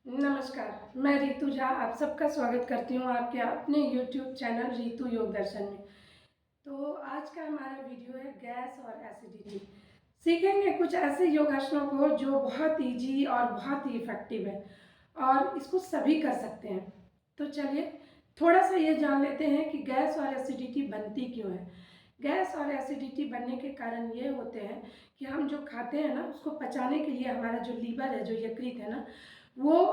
नमस्कार, मैं रितु झा आप सबका स्वागत करती हूँ आपके अपने यूट्यूब चैनल रितु योग दर्शन में। तो आज का हमारा वीडियो है गैस और एसिडिटी। सीखेंगे कुछ ऐसे योगासनों को जो बहुत इजी और बहुत ही इफेक्टिव है और इसको सभी कर सकते हैं। तो चलिए थोड़ा सा ये जान लेते हैं कि गैस और एसिडिटी बनती क्यों है। गैस और एसिडिटी बनने के कारण ये होते हैं कि हम जो खाते हैं ना उसको पचाने के लिए हमारा जो लीवर है, जो यकृत है ना, वो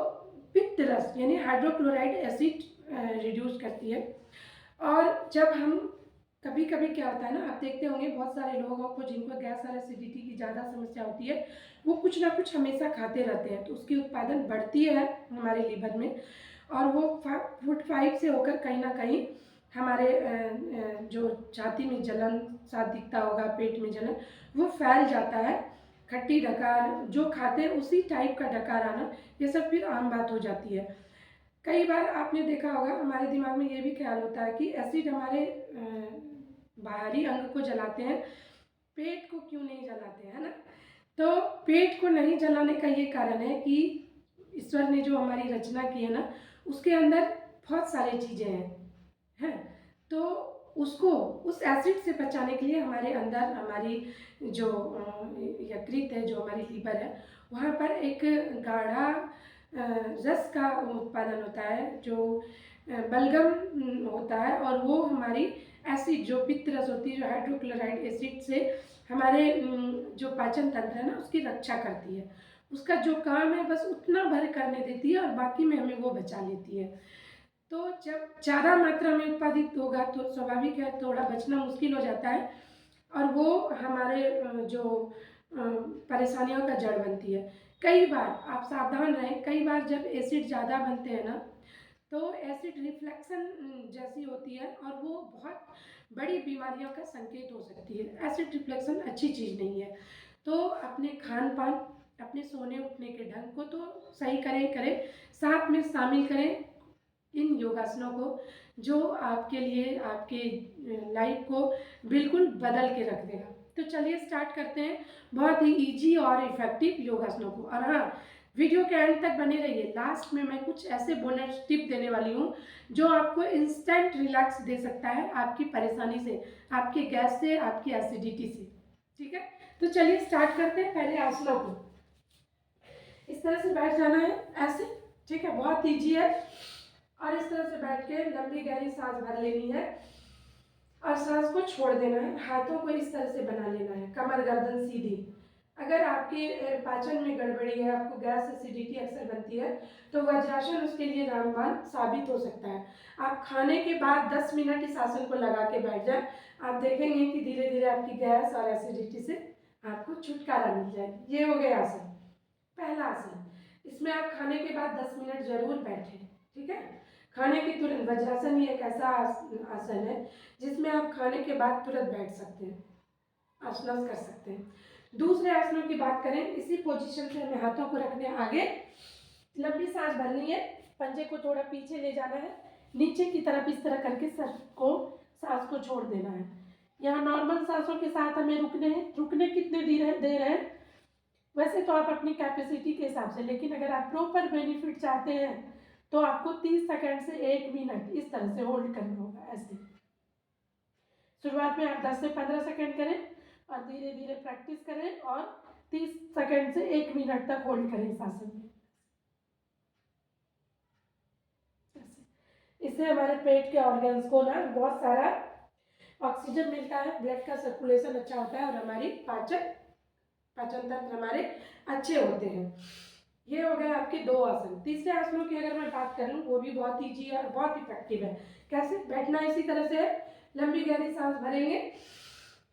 पित्त रस यानी हाइड्रोक्लोराइड एसिड रिड्यूस करती है। और जब हम कभी कभी क्या होता है ना, आप देखते होंगे बहुत सारे लोगों को जिनको गैस और एसिडिटी की ज़्यादा समस्या होती है, वो कुछ ना कुछ हमेशा खाते रहते हैं, तो उसकी उत्पादन बढ़ती है हमारे लीवर में और वो फूड फाइव से होकर कहीं ना कहीं हमारे जो छाती में जलन सा दिखता होगा, पेट में जलन, वो फैल जाता है। खट्टी डकार जो खाते हैं उसी टाइप का डकार आना, ये सब फिर आम बात हो जाती है। कई बार आपने देखा होगा हमारे दिमाग में ये भी ख्याल होता है कि एसिड हमारे बाहरी अंग को जलाते हैं, पेट को क्यों नहीं जलाते, है ना। तो पेट को नहीं जलाने का ये कारण है कि ईश्वर ने जो हमारी रचना की है ना, उसके अंदर बहुत सारी चीज़ें हैं। तो उसको उस एसिड से बचाने के लिए हमारे अंदर हमारी जो यकृत है, जो हमारी लीवर है, वहाँ पर एक गाढ़ा रस का उत्पादन होता है जो बलगम होता है, और वो हमारी एसिड जो पित्त रस होती है, जो हाइड्रोक्लोराइड एसिड से हमारे जो पाचन तंत्र है ना उसकी रक्षा करती है। उसका जो काम है बस उतना भर करने देती है और बाकी में हमें वो बचा लेती है। तो जब ज़्यादा मात्रा में उत्पादित होगा तो स्वाभाविक है थोड़ा बचना मुश्किल हो जाता है और वो हमारे जो परेशानियों का जड़ बनती है। कई बार आप सावधान रहें, कई बार जब एसिड ज़्यादा बनते हैं ना तो एसिड रिफ्लेक्शन जैसी होती है और वो बहुत बड़ी बीमारियों का संकेत हो सकती है। एसिड रिफ्लेक्शन अच्छी चीज़ नहीं है। तो अपने खान पान, अपने सोने उठने के ढंग को तो सही करें, साथ में शामिल करें इन योगासनों को, जो आपके लिए आपके लाइफ को बिल्कुल बदल के रख देगा। तो चलिए स्टार्ट करते हैं बहुत ही इजी और इफेक्टिव योगासनों को। और हाँ, वीडियो के एंड तक बने रहिए, लास्ट में मैं कुछ ऐसे बोनस टिप देने वाली हूँ जो आपको इंस्टेंट रिलैक्स दे सकता है आपकी परेशानी से, आपके गैस से, आपकी एसिडिटी से। ठीक है, तो चलिए स्टार्ट करते हैं पहले आसनों को। इस तरह से बैठ जाना है ऐसे, ठीक है, बहुत ईजी है। और इस तरह से बैठ के लंबी गहरी सांस भर लेनी है और सांस को छोड़ देना है। हाथों को इस तरह से बना लेना है, कमर गर्दन सीधी। अगर आपके पाचन में गड़बड़ी है, आपको गैस एसिडिटी अक्सर बनती है, तो वज्रासन उसके लिए रामबाण साबित हो सकता है। आप खाने के बाद 10 मिनट इस आसन को लगा के बैठ जाए, आप देखेंगे कि धीरे धीरे आपकी गैस और एसिडिटी से आपको छुटकारा मिल जाएगी। ये हो गया आसन, पहला आसन। इसमें आप खाने के बाद 10 मिनट जरूर बैठें, ठीक है। खाने के तुरंत, वज्रासन ही एक ऐसा आसन है जिसमें आप खाने के बाद तुरंत बैठ सकते हैं, आसनास कर सकते हैं। दूसरे आसनों की बात करें, इसी पोजीशन से हमें हाथों को रखने आगे, लंबी सांस भरनी है, पंजे को थोड़ा पीछे ले जाना है, नीचे की तरफ इस तरह करके सर को, सांस को छोड़ देना है। यहाँ नॉर्मल सांसों के साथ हमें रुकने हैं। रुकने कितने देर है वैसे तो आप अपनी कैपेसिटी के हिसाब से, लेकिन अगर आप प्रॉपर बेनिफिट चाहते हैं तो आपको 30 सेकंड से 1 मिनट इस तरह से होल्ड करना होगा। ऐसे शुरुआत में आप 10 से 15 सेकंड करें और धीरे धीरे प्रैक्टिस करें और 30 सेकंड से 1 मिनट तक होल्ड करें इस आसन में। इससे हमारे पेट के ऑर्गन्स को ना बहुत सारा ऑक्सीजन मिलता है, ब्लड का सर्कुलेशन अच्छा होता है और हमारी पाचन तंत्र हमारे अच्छे होते हैं। ये हो गए आपके दो आसन। तीसरे आसनों की अगर मैं बात करूं, वो भी बहुत ईजी है और बहुत इफेक्टिव है। कैसे बैठना इसी तरह से है, लंबी गहरी सांस भरेंगे,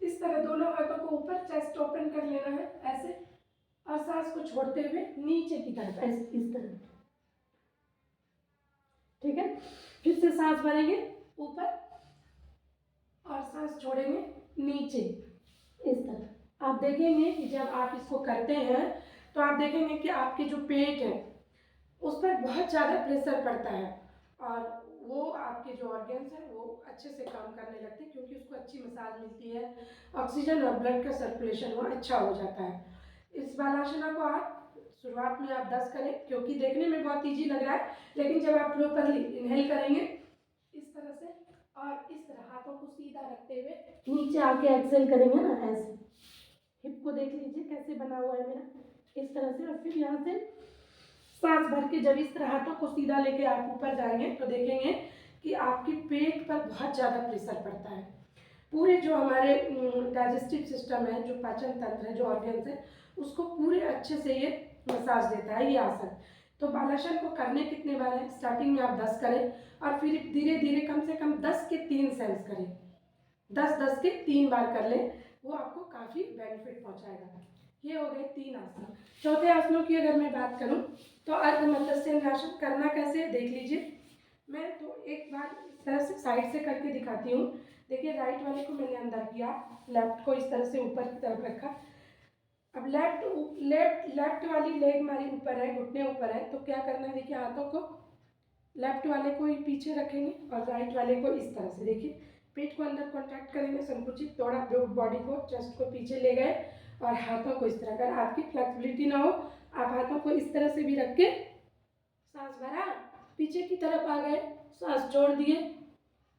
इस तरह दोनों हाथों को ऊपर, चेस्ट ओपन कर लेना है ऐसे, और सांस को छोड़ते हुए नीचे की तरफ ऐसे, इस तरह, ठीक है। फिर से सांस भरेंगे ऊपर और सांस छोड़ेंगे नीचे, इस तरह। आप देखेंगे कि जब आप इसको करते हैं तो आप देखेंगे कि आपके जो पेट है उस पर बहुत ज़्यादा प्रेशर पड़ता है और वो आपके जो ऑर्गन्स हैं वो अच्छे से काम करने लगते हैं, क्योंकि उसको अच्छी मसाज मिलती है, ऑक्सीजन और ब्लड का सर्कुलेशन वो अच्छा हो जाता है। इस बालासना को आप शुरुआत में आप 10 करें, क्योंकि देखने में बहुत ईजी लग रहा है, लेकिन जब आप प्रॉपरली इनहेल करेंगे इस तरह से और इस तरह हाथों को सीधा रखते हुए नीचे आके एक्सेल करेंगे ना, ऐसे हिप को देख लीजिए कैसे बना हुआ है मेरा, इस तरह से। और फिर यहाँ से सांस भर के जब इस तरह हाथों को सीधा लेके आप ऊपर जाएंगे तो देखेंगे कि आपकी पेट पर बहुत ज़्यादा प्रेशर पड़ता है। पूरे जो हमारे डाइजेस्टिव सिस्टम है, जो पाचन तंत्र है, जो ऑर्गन्स है, उसको पूरे अच्छे से ये मसाज देता है ये आसन। तो बालासन को करने कितने बार है? स्टार्टिंग में आप 10 करें और फिर धीरे धीरे कम से कम 10 के 3 सेंस करें, 10 के 3 बार कर लें, वो आपको काफ़ी बेनिफिट पहुंचाएगा। ये हो गए 3 आसन। चौथे आसनों की अगर मैं बात करूं तो अर्ध मत्स्य आसन करना कैसे है देख लीजिए। मैं तो एक बार इस तरह से साइड से करके दिखाती हूँ। देखिए राइट वाले को मैंने अंदर किया, लेफ्ट को इस तरह से ऊपर की तरफ रखा। अब लेफ्ट वाली लेग हमारी ऊपर है, घुटने ऊपर है, तो क्या करना है देखिए, हाथों को लेफ्ट वाले को ही पीछे रखेंगे और राइट वाले को इस तरह से। देखिए पेट को अंदर कॉन्ट्रैक्ट करेंगे, संकुचित, थोड़ा बॉडी को, चेस्ट को पीछे ले गए और हाथों को इस तरह। अगर आपकी फ्लेक्सिबिलिटी ना हो, आप हाथों को इस तरह से भी रख के सांस भरा, पीछे की तरफ आ गए, सांस छोड़ दिए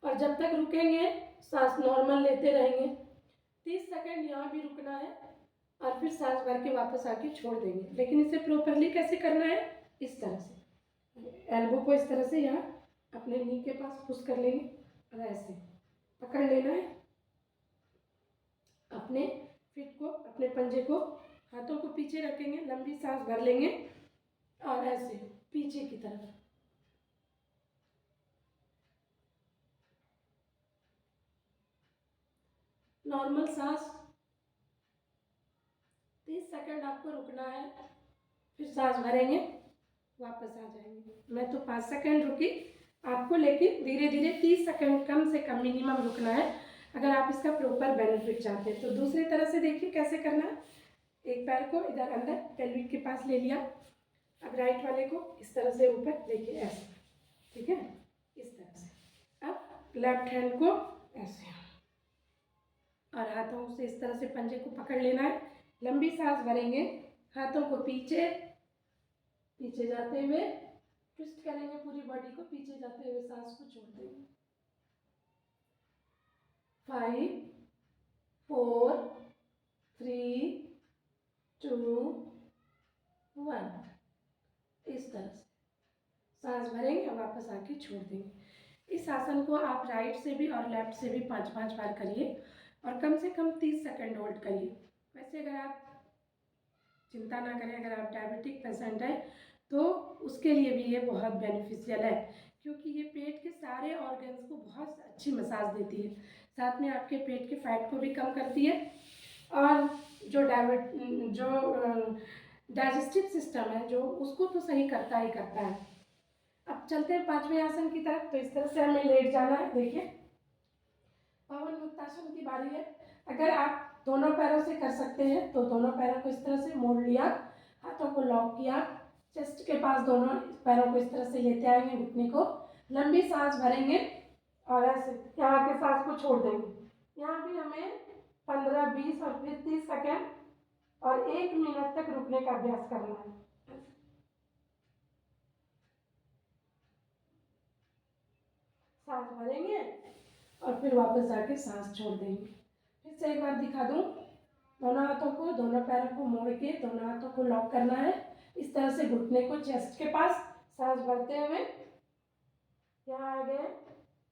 और जब तक रुकेंगे सांस नॉर्मल लेते रहेंगे। 30 सेकंड यहाँ भी रुकना है और फिर सांस भर के वापस आके छोड़ देंगे। लेकिन इसे प्रॉपरली कैसे करना है? इस तरह से एल्बो को इस तरह से यहाँ अपने नी के पास पुश कर लेंगे और ऐसे पकड़ लेना है अपने फिट को, अपने पंजे को, हाथों को पीछे रखेंगे, लंबी सांस भर लेंगे और ऐसे पीछे की तरफ। नॉर्मल सांस 30 सेकंड आपको रुकना है, फिर सांस भरेंगे, वापस आ जाएंगे। मैं तो 5 सेकंड रुकी आपको, लेकिन धीरे धीरे 30 सेकंड कम से कम मिनिमम रुकना है अगर आप इसका प्रॉपर बेनिफिट चाहते हैं। तो दूसरी तरह से देखिए कैसे करना है। एक पैर को इधर अंदर पेल्विक के पास ले लिया, अब राइट वाले को इस तरह से ऊपर, देखिए ऐसे, ठीक है, इस तरह से। अब लेफ्ट हैंड को ऐसे और हाथों से इस तरह से पंजे को पकड़ लेना है, लंबी सांस भरेंगे, हाथों को पीछे पीछे जाते हुए ट्विस्ट करेंगे, पूरी बॉडी को पीछे जाते हुए सांस को छोड़ देंगे। 5 4 3 2 1, इस तरह से सांस भरेंगे और वापस आके छोड़ देंगे। इस आसन को आप राइट से भी और लेफ्ट से भी 5-5 बार करिए और कम से कम 30 सेकंड होल्ड करिए। वैसे अगर आप चिंता ना करें, अगर आप डायबिटिक पेशेंट हैं तो उसके लिए भी ये बहुत बेनिफिशियल है, क्योंकि ये पेट के सारे ऑर्गन्स को बहुत अच्छी मसाज देती है, साथ में आपके पेट के फैट को भी कम करती है और जो डाइजेस्टिव सिस्टम है जो उसको तो सही करता ही करता है। अब चलते हैं 5वें आसन की तरफ। तो इस तरह से हमें लेट जाना है। देखिए पवन मुक्तासन की बारी है। अगर आप दोनों पैरों से कर सकते हैं तो दोनों पैरों को इस तरह से मोड़ लिया, हाथों को लॉक किया, चेस्ट के पास दोनों पैरों को इस तरह से लेते आएंगे, घुटने को, लंबी सांस भरेंगे और ऐसे यहाँ के सांस को छोड़ देंगे। यहाँ भी हमें 15, 20 और फिर 30 सेकेंड और 1 मिनट तक रुकने का अभ्यास करना है। सांस भरेंगे और फिर वापस आके सांस छोड़ देंगे। फिर से एक बार दिखा दूं, दोनों हाथों को, दोनों पैरों को मोड़ के दोनों हाथों को लॉक करना है, इस तरह से घुटने को चेस्ट के पास, सांस भरते हुए यहाँ आ गए,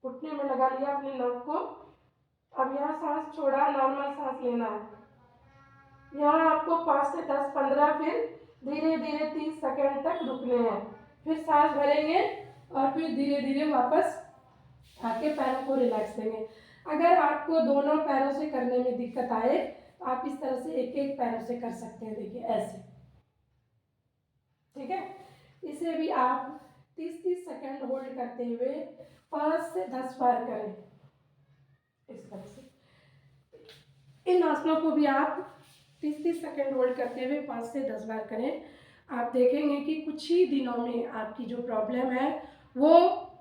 घुटने में लगा लिया अपने नोक को। अब यहाँ सांस छोड़ा, नॉर्मल सांस लेना है। यहाँ आपको 5 से 10, 15 फिर धीरे धीरे 30 सेकंड तक रुकने हैं। फिर सांस भरेंगे और फिर धीरे धीरे वापस आके पैरों को रिलैक्स देंगे। अगर आपको दोनों पैरों से करने में दिक्कत आए तो आप इस तरह से एक एक पैरों से कर सकते हैं। देखिए ऐसे, ठीक है। इसे भी आप 30-30 सेकंड होल्ड करते हुए 5 से 10 बार करें इस तरह से। इन आसनों को भी आप 30-30 सेकंड होल्ड करते हुए 5 से 10 बार करें। आप देखेंगे कि कुछ ही दिनों में आपकी जो प्रॉब्लम है वो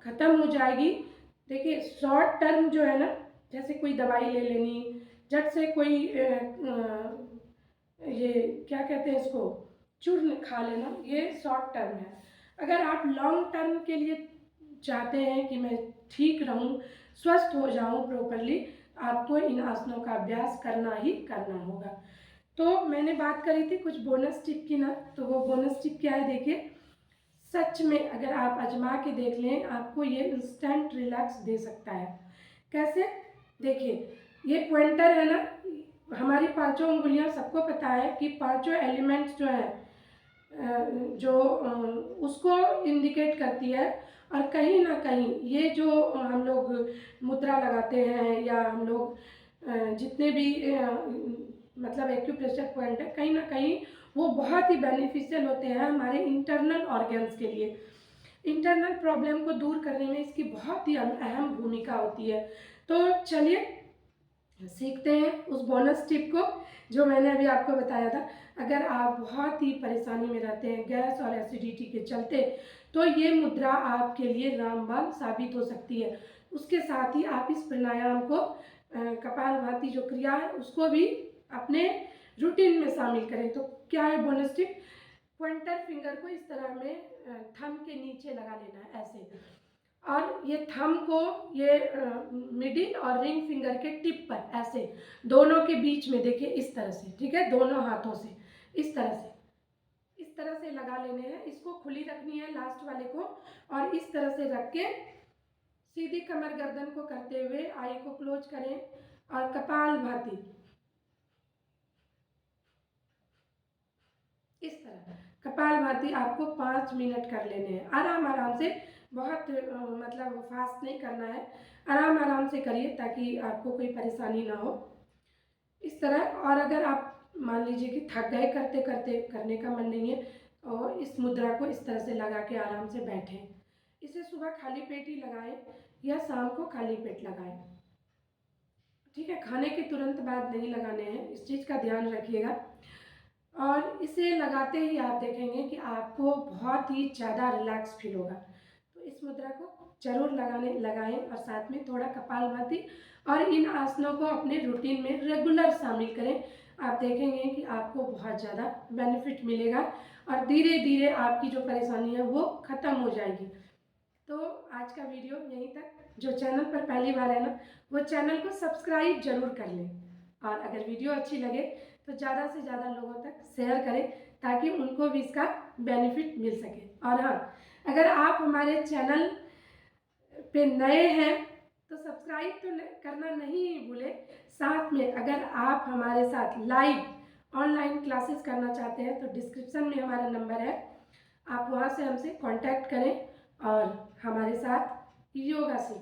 खत्म हो जाएगी। देखिए शॉर्ट टर्म जो है ना, जैसे कोई दवाई ले लेनी, झट से कोई ये क्या कहते हैं इसको, चूर्ण खा लेना, ये शॉर्ट टर्म है। अगर आप लॉन्ग टर्म के लिए चाहते हैं कि मैं ठीक रहूं, स्वस्थ हो जाऊं प्रॉपरली, आपको इन आसनों का अभ्यास करना ही करना होगा। तो मैंने बात करी थी कुछ बोनस टिप की ना, तो वो बोनस टिप क्या है देखिए। सच में अगर आप आजमा के देख लें, आपको ये इंस्टेंट रिलैक्स दे सकता है। कैसे? देखिए, ये पॉइंटर है ना, हमारी पांचों उंगलियां, सबको पता है कि पांचों एलिमेंट्स जो है उसको इंडिकेट करती है। और कहीं ना कहीं ये जो हम लोग मुद्रा लगाते हैं या हम लोग जितने भी मतलब एक्यूप्रेशर पॉइंट है, कहीं ना कहीं वो बहुत ही बेनिफिशियल होते हैं हमारे इंटरनल ऑर्गन्स के लिए। इंटरनल प्रॉब्लम को दूर करने में इसकी बहुत ही अहम भूमिका होती है। तो चलिए सीखते हैं उस बोनस टिप को जो मैंने अभी आपको बताया था। अगर आप बहुत ही परेशानी में रहते हैं गैस और एसिडिटी के चलते, तो ये मुद्रा आपके लिए रामबाण साबित हो सकती है। उसके साथ ही आप इस प्राणायाम को कपालभाति जो क्रिया है उसको भी अपने रूटीन में शामिल करें। तो क्या है बोनस टिप? पॉइंटर फिंगर को इस तरह में थंब के नीचे लगा लेना है ऐसे, और ये थंब को ये मिडिल और रिंग फिंगर के टिप पर ऐसे दोनों के बीच में देखिए इस तरह से, ठीक है, दोनों हाथों से इस तरह से लगा लेने हैं। इसको खुली रखनी है लास्ट वाले को, और इस तरह से रख के सीधी कमर गर्दन को करते हुए आई को क्लोज करें और कपालभाति इस तरह कपालभाति आपको 5 मिनट कर लेने हैं आराम आराम से। बहुत मतलब फास्ट नहीं करना है, आराम आराम से करिए ताकि आपको कोई परेशानी ना हो इस तरह। और अगर आप मान लीजिए कि थक गए करते करते, करने का मन नहीं है, और इस मुद्रा को इस तरह से लगा के आराम से बैठें। इसे सुबह खाली पेट ही लगाएं या शाम को खाली पेट लगाएं, ठीक है, खाने के तुरंत बाद नहीं लगाने हैं, इस चीज़ का ध्यान रखिएगा। और इसे लगाते ही आप देखेंगे कि आपको बहुत ही ज़्यादा रिलैक्स फील होगा। तो इस मुद्रा को जरूर लगाएं और साथ में थोड़ा कपालभाति और इन आसनों को अपने रूटीन में रेगुलर शामिल करें। आप देखेंगे कि आपको बहुत ज़्यादा बेनिफिट मिलेगा और धीरे धीरे आपकी जो परेशानी है वो ख़त्म हो जाएगी। तो आज का वीडियो यहीं तक। जो चैनल पर पहली बार है ना, वो चैनल को सब्सक्राइब जरूर कर लें, और अगर वीडियो अच्छी लगे तो ज़्यादा से ज़्यादा लोगों तक शेयर करें ताकि उनको भी इसका बेनिफिट मिल सके। और हाँ, अगर आप हमारे चैनल पे नए हैं तो सब्सक्राइब तो करना नहीं भूलें। साथ में अगर आप हमारे साथ लाइव ऑनलाइन क्लासेस करना चाहते हैं तो डिस्क्रिप्शन में हमारा नंबर है, आप वहाँ से हमसे कांटेक्ट करें और हमारे साथ योगा सीखें।